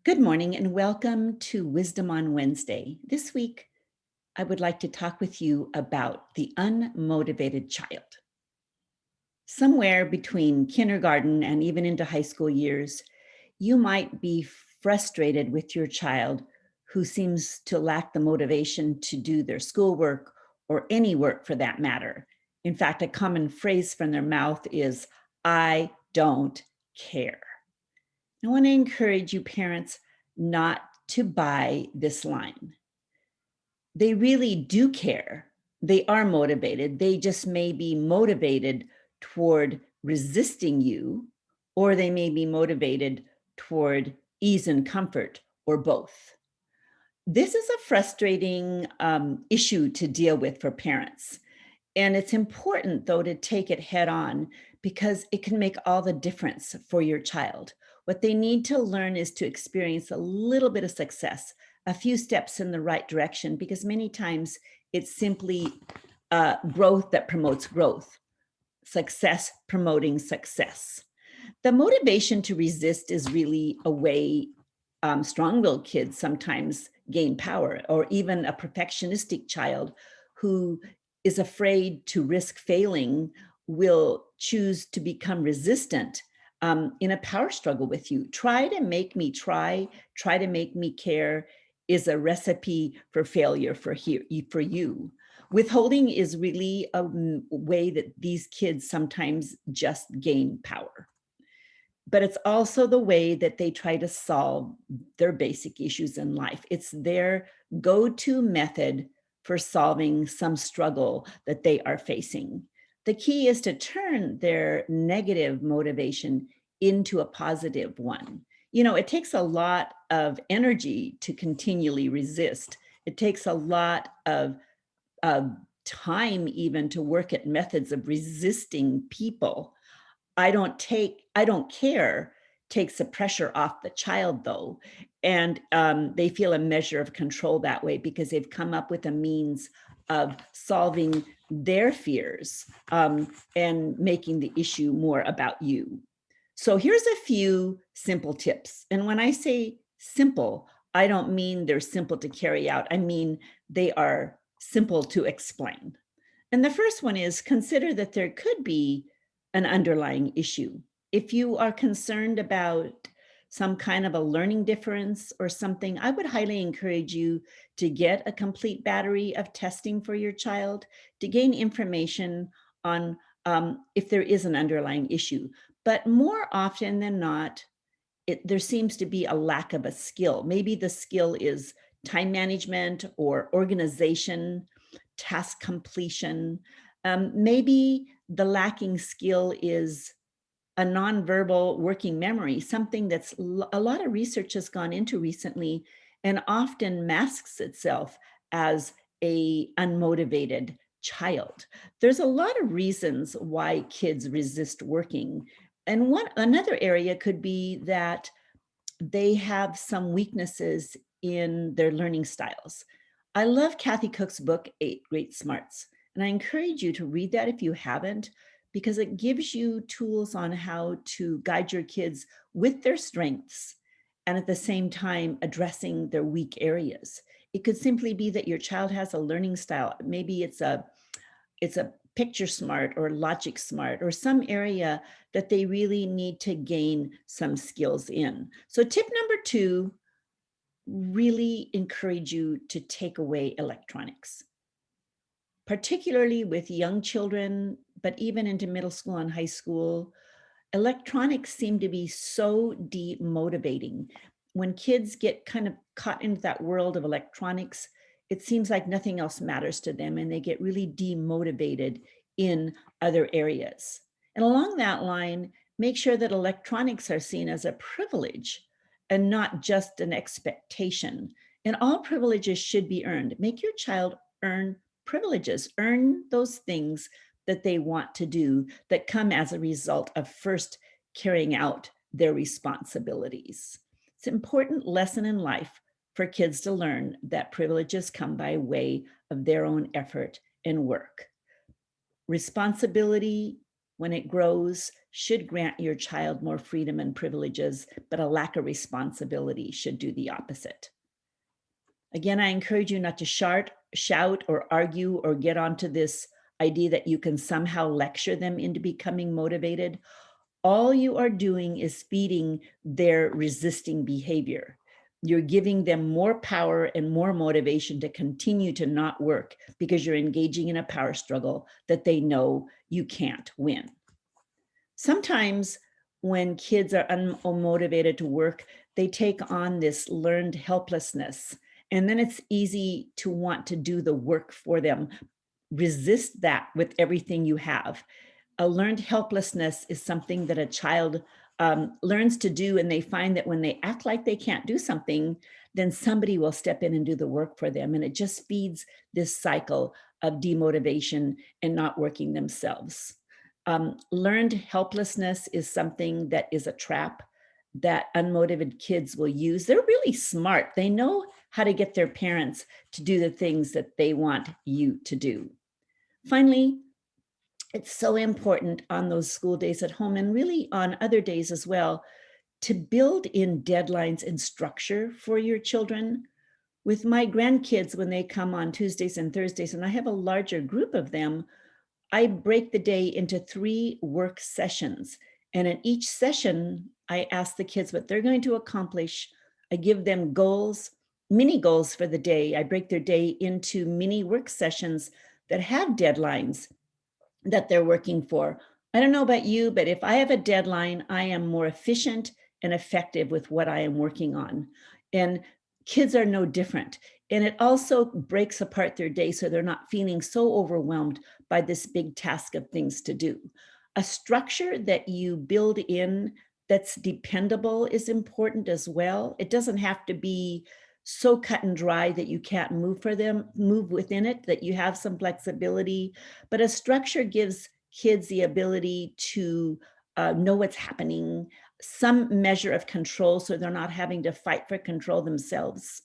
Good morning and welcome to Wisdom on Wednesday. This week, I would like to talk with you about the unmotivated child. Somewhere between kindergarten and even into high school years, you might be frustrated with your child who seems to lack the motivation to do their schoolwork or any work for that matter. In fact, a common phrase from their mouth is, "I don't care." I want to encourage you, parents, not to buy this line. They really do care. They are motivated. They just may be motivated toward resisting you, or they may be motivated toward ease and comfort, or both. This is a frustrating issue to deal with for parents. And it's important, though, to take it head on because it can make all the difference for your child. What they need to learn is to experience a little bit of success, a few steps in the right direction, because many times it's simply growth that promotes growth, success promoting success. The motivation to resist is really a way strong willed kids sometimes gain power, or even a perfectionistic child who is afraid to risk failing will choose to become resistant in a power struggle with you. Try to make me try to make me care is a recipe for failure for you. Withholding is really a way that these kids sometimes just gain power, but it's also the way that they try to solve their basic issues in life. It's their go-to method for solving some struggle that they are facing. The key is to turn their negative motivation into a positive one. You know, it takes a lot of energy to continually resist. It takes a lot of time even to work at methods of resisting people. I don't care takes the pressure off the child, though, and they feel a measure of control that way because they've come up with a means of solving their fears and making the issue more about you. So here's a few simple tips. And when I say simple, I don't mean they're simple to carry out. I mean they are simple to explain. And the first one is consider that there could be an underlying issue. If you are concerned about some kind of a learning difference or something, I would highly encourage you to get a complete battery of testing for your child to gain information on if there is an underlying issue. But more often than not, there seems to be a lack of a skill. Maybe the skill is time management or organization, task completion. Maybe the lacking skill is a nonverbal working memory, something that's a lot of research has gone into recently and often masks itself as a unmotivated child. There's a lot of reasons why kids resist working. And another area could be that they have some weaknesses in their learning styles. I love Kathy Cook's book, Eight Great Smarts, and I encourage you to read that if you haven't, because it gives you tools on how to guide your kids with their strengths and at the same time addressing their weak areas. It could simply be that your child has a learning style. Maybe it's a picture smart or logic smart or some area that they really need to gain some skills in. So tip number 2, really encourage you to take away electronics, particularly with young children, but even into middle school and high school. Electronics seem to be so demotivating. When kids get kind of caught into that world of electronics, it seems like nothing else matters to them and they get really demotivated in other areas. And along that line, make sure that electronics are seen as a privilege and not just an expectation. And all privileges should be earned. Make your child earn privileges, earn those things that they want to do that come as a result of first carrying out their responsibilities. It's an important lesson in life for kids to learn that privileges come by way of their own effort and work. Responsibility when it grows, should grant your child more freedom and privileges, but a lack of responsibility should do the opposite. Again, I encourage you not to shout or argue or get onto this idea that you can somehow lecture them into becoming motivated. All you are doing is feeding their resisting behavior. You're giving them more power and more motivation to continue to not work because you're engaging in a power struggle that they know you can't win. Sometimes when kids are unmotivated to work, they take on this learned helplessness. And then it's easy to want to do the work for them. Resist that with everything you have. A learned helplessness is something that a child learns to do, and they find that when they act like they can't do something, then somebody will step in and do the work for them. And it just feeds this cycle of demotivation and not working themselves. Learned helplessness is something that is a trap that unmotivated kids will use. They're really smart. They know how to get their parents to do the things that they want you to do. Finally, it's so important on those school days at home and really on other days as well to build in deadlines and structure for your children. With my grandkids, when they come on Tuesdays and Thursdays, and I have a larger group of them, I break the day into 3 work sessions. And in each session, I ask the kids what they're going to accomplish. I give them goals, mini goals for the day. I break their day into mini work sessions that have deadlines that they're working for. I don't know about you, but if I have a deadline, I am more efficient and effective with what I am working on. And kids are no different. And it also breaks apart their day so they're not feeling so overwhelmed by this big task of things to do. A structure that you build in that's dependable is important as well. It doesn't have to be so cut and dry that you can't move within it, that you have some flexibility, but a structure gives kids the ability to know what's happening, some measure of control so they're not having to fight for control themselves.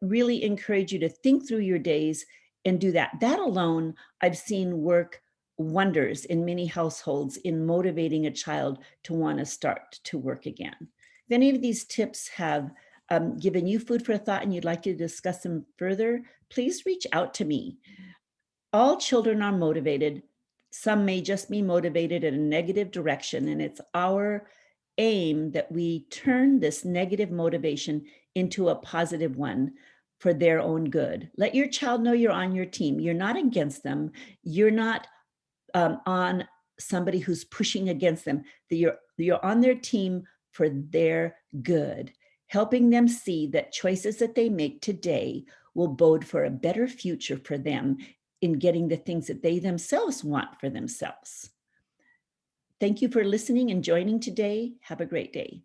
Really encourage you to think through your days and do that. That alone, I've seen work wonders in many households in motivating a child to want to start to work again. If any of these tips have given you food for thought and you'd like to discuss them further, please reach out to me. All children are motivated. Some may just be motivated in a negative direction, and it's our aim that we turn this negative motivation into a positive one for their own good. Let your child know you're on your team. You're not against them. You're not on somebody who's pushing against them. That you're on their team for their good, helping them see that choices that they make today will bode for a better future for them in getting the things that they themselves want for themselves. Thank you for listening and joining today. Have a great day.